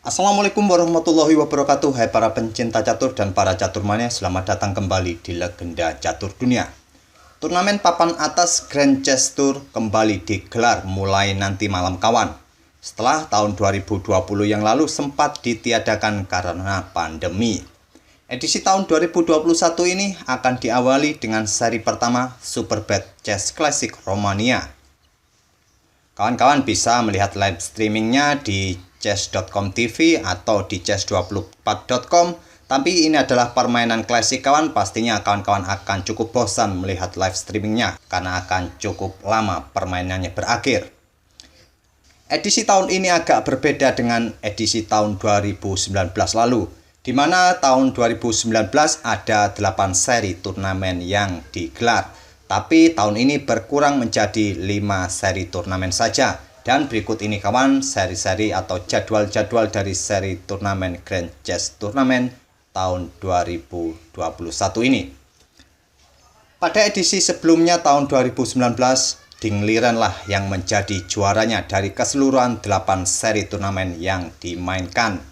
Assalamualaikum warahmatullahi wabarakatuh. Hai para pencinta catur dan para caturmania, selamat datang kembali di Legenda Catur Dunia. Turnamen papan atas Grand Chess Tour kembali digelar mulai nanti malam kawan. Setelah tahun 2020 yang lalu sempat ditiadakan karena pandemi. Edisi tahun 2021 ini akan diawali dengan seri pertama Superbet Chess Classic Romania. Kawan-kawan bisa melihat live streamingnya di chess.com TV atau di chess24.com. Tapi ini adalah permainan klasik kawan, pastinya kawan-kawan akan cukup bosan melihat live streamingnya karena akan cukup lama permainannya berakhir. Edisi tahun ini agak berbeda dengan edisi tahun 2019 lalu, di mana tahun 2019 ada 8 seri turnamen yang digelar. Tapi tahun ini berkurang menjadi 5 seri turnamen saja. Dan berikut ini kawan seri-seri atau jadwal-jadwal dari seri turnamen Grand Chess Turnamen tahun 2021 ini. Pada edisi sebelumnya tahun 2019, Ding Liren lah yang menjadi juaranya dari keseluruhan 8 seri turnamen yang dimainkan.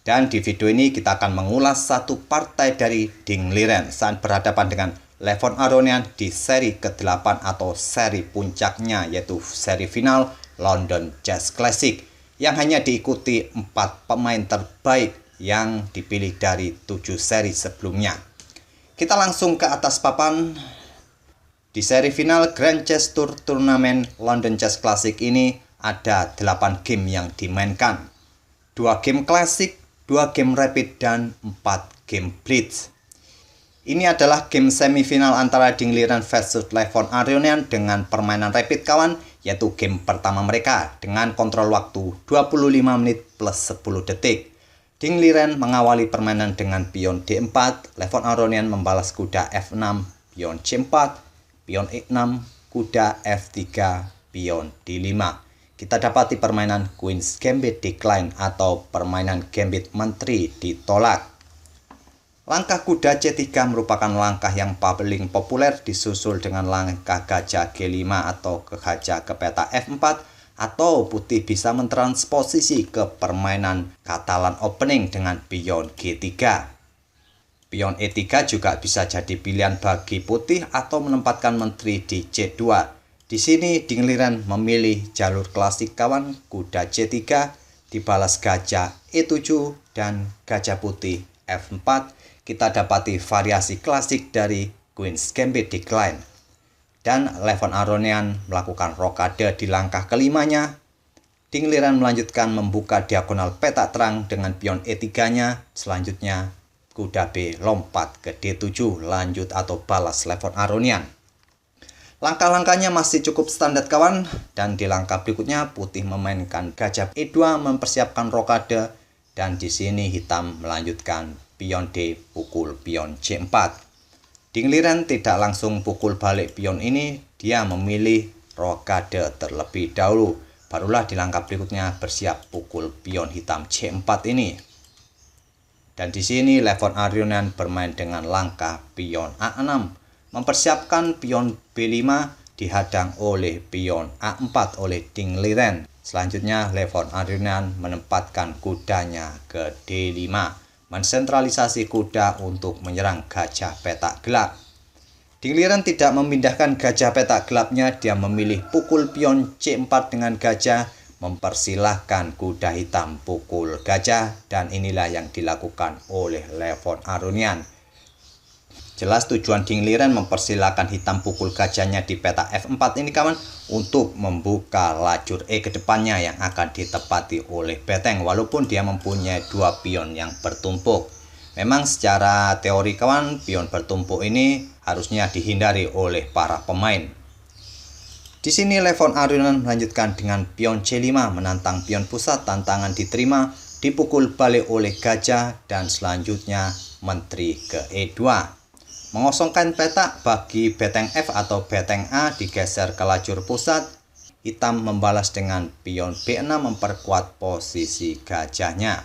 Dan di video ini kita akan mengulas satu partai dari Ding Liren saat berhadapan dengan Levon Aronian di seri ke-8 atau seri puncaknya, yaitu seri final London Chess Classic yang hanya diikuti 4 pemain terbaik yang dipilih dari 7 seri sebelumnya. Kita langsung ke atas papan. Di seri final Grand Chess Tour Turnamen London Chess Classic ini ada 8 game yang dimainkan. 2 game klasik, 2 game rapid, dan 4 game blitz. Ini adalah game semifinal antara Ding Liren versus Levon Aronian dengan permainan rapid kawan, yaitu game pertama mereka dengan kontrol waktu 25 menit plus 10 detik. Ding Liren mengawali permainan dengan pion D4, Levon Aronian membalas kuda F6, pion C4, pion E6, kuda F3, pion D5. Kita dapati permainan Queen's Gambit Decline atau permainan gambit menteri ditolak. Langkah kuda C3 merupakan langkah yang paling populer, disusul dengan langkah gajah G5 atau gajah ke peta F4, atau putih bisa mentransposisi ke permainan Catalan opening dengan pion G3. Pion E3 juga bisa jadi pilihan bagi putih atau menempatkan menteri di C2. Di sini Ding Liren memilih jalur klasik kawan, kuda C3 dibalas gajah E7 dan gajah putih F4. Kita dapati variasi klasik dari Queen's Gambit Decline. Dan Levon Aronian melakukan rokade di langkah kelimanya. Ding Liren melanjutkan membuka diagonal peta terang dengan pion E3-nya. Selanjutnya kuda B lompat ke D7, lanjut atau balas Levon Aronian. Langkah-langkahnya masih cukup standar kawan. Dan di langkah berikutnya putih memainkan gajah E2 mempersiapkan rokade. Dan di sini hitam melanjutkan pion D pukul pion C4. Ding Liren tidak langsung pukul balik pion ini, dia memilih rokade terlebih dahulu. Barulah di langkah berikutnya bersiap pukul pion hitam C4 ini. Dan di sini Levon Aronian bermain dengan langkah pion A6, mempersiapkan pion B5 dihadang oleh pion A4 oleh Ding Liren. Selanjutnya Levon Aronian menempatkan kudanya ke D5. Mensentralisasi kuda untuk menyerang gajah petak gelap. Ding Liren tidak memindahkan gajah petak gelapnya, dia memilih pukul pion C4 dengan gajah, mempersilahkan kuda hitam pukul gajah, dan inilah yang dilakukan oleh Levon Aronian. Jelas tujuan Ding Liren mempersilahkan hitam pukul gajahnya di peta F4 ini kawan untuk membuka lajur E ke depannya yang akan ditepati oleh beteng walaupun dia mempunyai 2 pion yang bertumpuk. Memang secara teori kawan, pion bertumpuk ini harusnya dihindari oleh para pemain. Di sini Levon Aronian melanjutkan dengan pion C5 menantang pion pusat, tantangan diterima, dipukul balik oleh gajah, dan selanjutnya menteri ke E2. Mengosongkan peta bagi beteng F atau beteng A digeser ke lajur pusat. Hitam membalas dengan pion B6 memperkuat posisi gajahnya.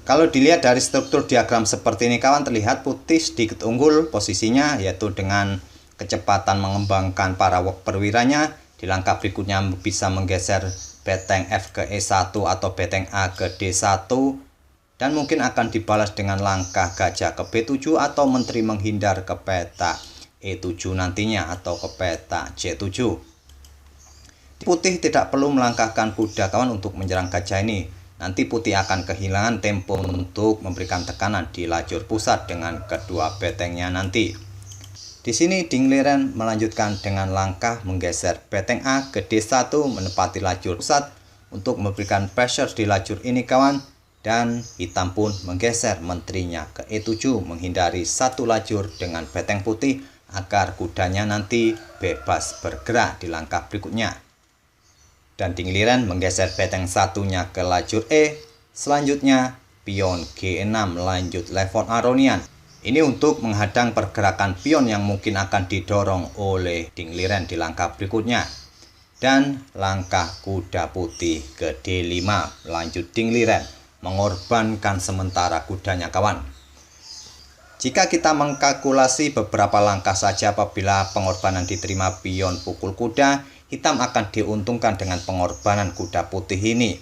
Kalau dilihat dari struktur diagram seperti ini kawan, terlihat putih sedikit unggul posisinya, yaitu dengan kecepatan mengembangkan para perwiranya. Di langkah berikutnya bisa menggeser beteng F ke E1 atau beteng A ke D1, dan mungkin akan dibalas dengan langkah gajah ke B7 atau menteri menghindar ke peta E7 nantinya atau ke peta C7. Putih tidak perlu melangkahkan kuda kawan untuk menyerang gajah ini. Nanti putih akan kehilangan tempo untuk memberikan tekanan di lajur pusat dengan kedua betengnya nanti. Di sini Ding Liren melanjutkan dengan langkah menggeser beteng A ke D1 menepati lajur pusat untuk memberikan pressure di lajur ini kawan, dan hitam pun menggeser menterinya ke E7 menghindari satu lajur dengan beteng putih agar kudanya nanti bebas bergerak di langkah berikutnya. Dan Ding Liren menggeser beteng satunya ke lajur E. Selanjutnya pion G6 lanjut Levon Aronian. Ini untuk menghadang pergerakan pion yang mungkin akan didorong oleh Ding Liren di langkah berikutnya. Dan langkah kuda putih ke D5 lanjut Ding Liren mengorbankan sementara kudanya kawan. Jika kita mengkalkulasi beberapa langkah saja apabila pengorbanan diterima pion pukul kuda, hitam akan diuntungkan dengan pengorbanan kuda putih ini.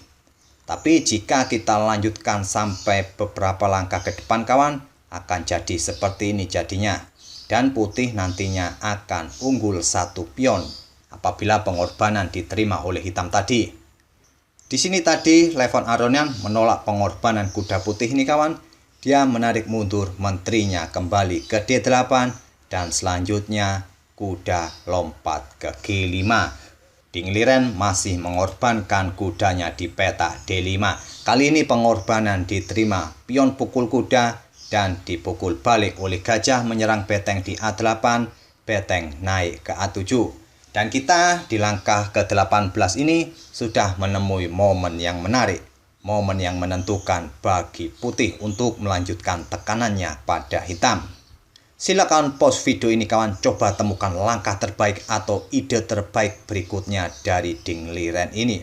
Tapi jika kita lanjutkan sampai beberapa langkah ke depan kawan, akan jadi seperti ini jadinya. Dan putih nantinya akan unggul satu pion apabila pengorbanan diterima oleh hitam tadi. Di sini tadi Levon Aronian menolak pengorbanan kuda putih ini kawan. Dia menarik mundur menterinya kembali ke D8 dan selanjutnya kuda lompat ke G5. Ding Liren masih mengorbankan kudanya di peta D5. Kali ini pengorbanan diterima pion pukul kuda dan dipukul balik oleh gajah menyerang beteng di A8, beteng naik ke A7. Dan kita di langkah ke-18 ini sudah menemui momen yang menarik, momen yang menentukan bagi putih untuk melanjutkan tekanannya pada hitam. Silakan pause video ini kawan, coba temukan langkah terbaik atau ide terbaik berikutnya dari Ding Liren ini.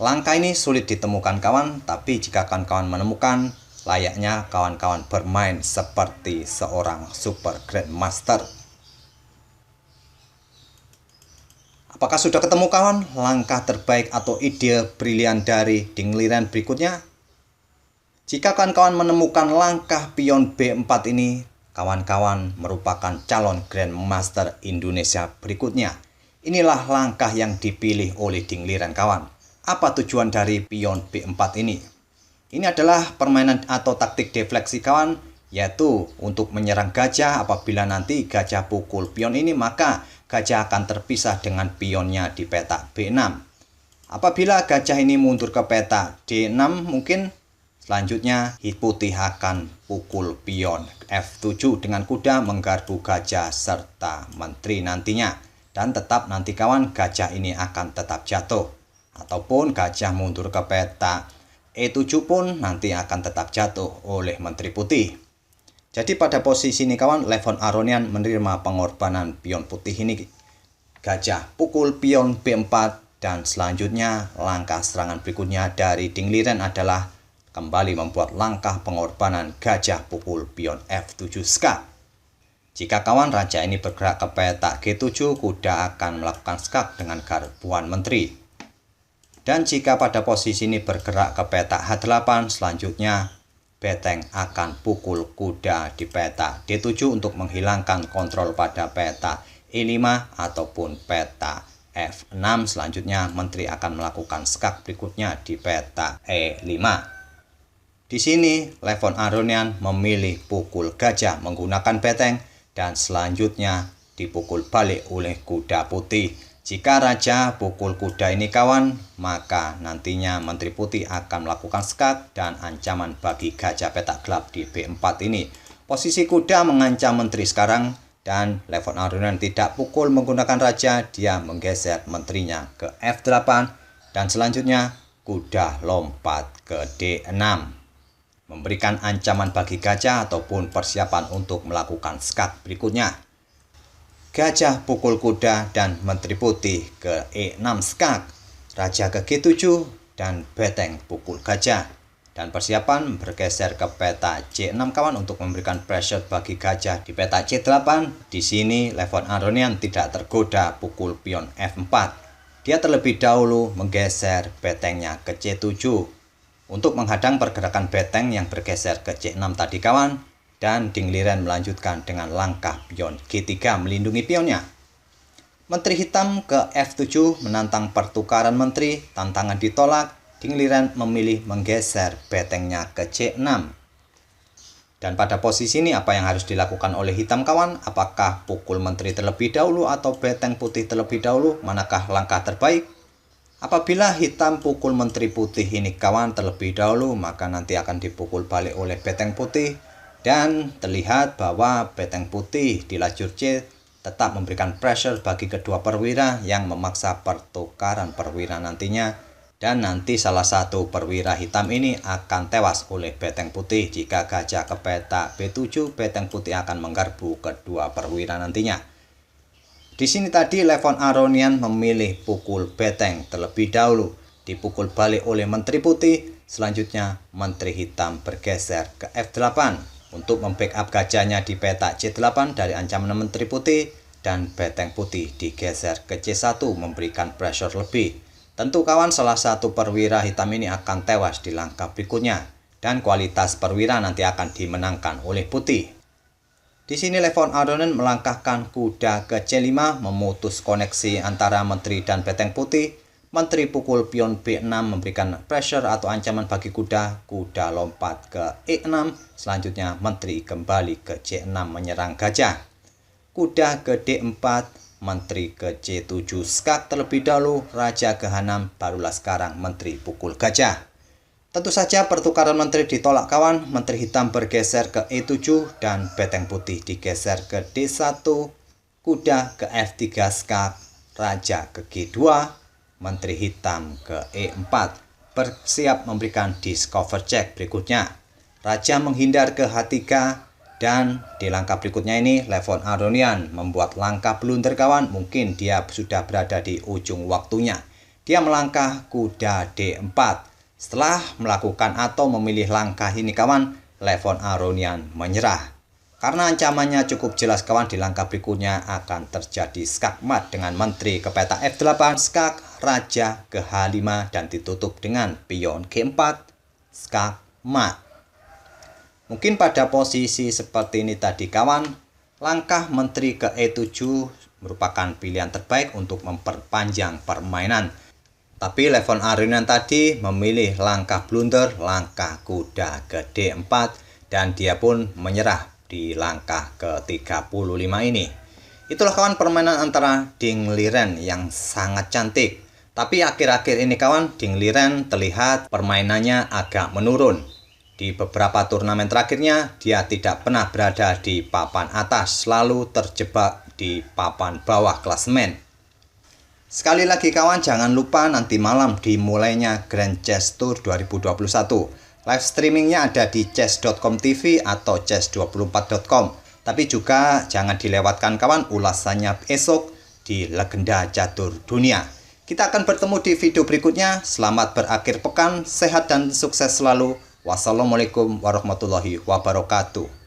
Langkah ini sulit ditemukan kawan, tapi jika kawan-kawan menemukan, layaknya kawan-kawan bermain seperti seorang super grandmaster. Apakah sudah ketemu kawan langkah terbaik atau ide brilian dari Ding Liren berikutnya? Jika kawan-kawan menemukan langkah pion B4 ini, kawan-kawan merupakan calon Grandmaster Indonesia berikutnya. Inilah langkah yang dipilih oleh Ding Liren kawan. Apa tujuan dari pion B4 ini? Ini adalah permainan atau taktik defleksi kawan, yaitu untuk menyerang gajah. Apabila nanti gajah pukul pion ini, maka gajah akan terpisah dengan pionnya di peta B6. Apabila gajah ini mundur ke peta D6, mungkin selanjutnya putih akan pukul pion F7 dengan kuda menggarpu gajah serta menteri nantinya. Dan tetap nanti kawan, gajah ini akan tetap jatuh. Ataupun gajah mundur ke peta E7 pun nanti akan tetap jatuh oleh menteri putih. Jadi pada posisi ini kawan, Levon Aronian menerima pengorbanan pion putih ini. Gajah pukul pion B4 dan selanjutnya langkah serangan berikutnya dari Ding Liren adalah kembali membuat langkah pengorbanan gajah pukul pion F7 skak. Jika kawan raja ini bergerak ke peta G7, kuda akan melakukan skak dengan garbuan menteri. Dan jika pada posisi ini bergerak ke peta H8, selanjutnya beteng akan pukul kuda di peta D7 untuk menghilangkan kontrol pada peta E5 ataupun peta F6. Selanjutnya menteri akan melakukan skak berikutnya di peta E5. Di sini Levon Aronian memilih pukul gajah menggunakan beteng dan selanjutnya dipukul balik oleh kuda putih. Jika raja pukul kuda ini kawan, maka nantinya menteri putih akan melakukan skak dan ancaman bagi gajah petak gelap di B4 ini. Posisi kuda mengancam menteri sekarang dan Levon Aronian tidak pukul menggunakan raja, dia menggeser menterinya ke F8 dan selanjutnya kuda lompat ke D6. Memberikan ancaman bagi gajah ataupun persiapan untuk melakukan skak berikutnya. Gajah pukul kuda dan menteri putih ke E6 skak, raja ke G7 dan beteng pukul gajah. Dan persiapan bergeser ke peta C6 kawan untuk memberikan pressure bagi gajah di peta C8. Di sini Levon Aronian tidak tergoda pukul pion F4. Dia terlebih dahulu menggeser betengnya ke C7 untuk menghadang pergerakan beteng yang bergeser ke C6 tadi kawan, dan Ding Liren melanjutkan dengan langkah pion G3 melindungi pionnya. Menteri hitam ke F7 menantang pertukaran menteri, tantangan ditolak, Ding Liren memilih menggeser betengnya ke C6. Dan pada posisi ini apa yang harus dilakukan oleh hitam kawan? Apakah pukul menteri terlebih dahulu atau beteng putih terlebih dahulu? Manakah langkah terbaik? Apabila hitam pukul menteri putih ini kawan terlebih dahulu, maka nanti akan dipukul balik oleh beteng putih. Dan terlihat bahwa beteng putih di lajur C tetap memberikan pressure bagi kedua perwira yang memaksa pertukaran perwira nantinya. Dan nanti salah satu perwira hitam ini akan tewas oleh beteng putih. Jika gajah ke petak B7, beteng putih akan menggarpu kedua perwira nantinya. Di sini tadi Levon Aronian memilih pukul beteng terlebih dahulu, dipukul balik oleh menteri putih. Selanjutnya menteri hitam bergeser ke F8 untuk membackup gajahnya di petak C8 dari ancaman menteri putih, dan beteng putih digeser ke C1 memberikan pressure lebih. Tentu kawan, salah satu perwira hitam ini akan tewas di langkah berikutnya, dan kualitas perwira nanti akan dimenangkan oleh putih. Di sini Levon Aronian melangkahkan kuda ke C5 memutus koneksi antara menteri dan beteng putih. Menteri pukul pion B6 memberikan pressure atau ancaman bagi kuda. Kuda lompat ke E6. Selanjutnya menteri kembali ke C6 menyerang gajah. Kuda ke D4, menteri ke C7 skak terlebih dahulu, raja ke H6, barulah sekarang menteri pukul gajah. Tentu saja pertukaran menteri ditolak kawan, menteri hitam bergeser ke E7 dan beteng putih digeser ke D1, kuda ke F3 skak, raja ke G2, menteri hitam ke E4, bersiap memberikan discover check berikutnya. Raja menghindar ke H3 dan di langkah berikutnya ini Levon Aronian membuat langkah blunder kawan, mungkin dia sudah berada di ujung waktunya. Dia melangkah kuda D4. Setelah melakukan atau memilih langkah ini kawan, Levon Aronian menyerah. Karena ancamannya cukup jelas kawan, di langkah berikutnya akan terjadi skak mat dengan menteri ke petak F8, skak, raja ke H5 dan ditutup dengan pion G4, skak, mat. Mungkin pada posisi seperti ini tadi kawan, langkah menteri ke E7 merupakan pilihan terbaik untuk memperpanjang permainan. Tapi Levon Aronian tadi memilih langkah blunder, langkah kuda ke D4, dan dia pun menyerah di langkah ke-35 ini. Itulah kawan permainan antara Ding Liren yang sangat cantik. Tapi akhir-akhir ini kawan, Ding Liren terlihat permainannya agak menurun. Di beberapa turnamen terakhirnya, dia tidak pernah berada di papan atas, selalu terjebak di papan bawah klasemen. Sekali lagi kawan, jangan lupa nanti malam dimulainya Grand Chess Tour 2021. Live streamingnya ada di chess.com TV atau chess24.com. Tapi juga jangan dilewatkan kawan ulasannya esok di Legenda Catur Dunia. Kita akan bertemu di video berikutnya. Selamat berakhir pekan, sehat dan sukses selalu. Wassalamualaikum warahmatullahi wabarakatuh.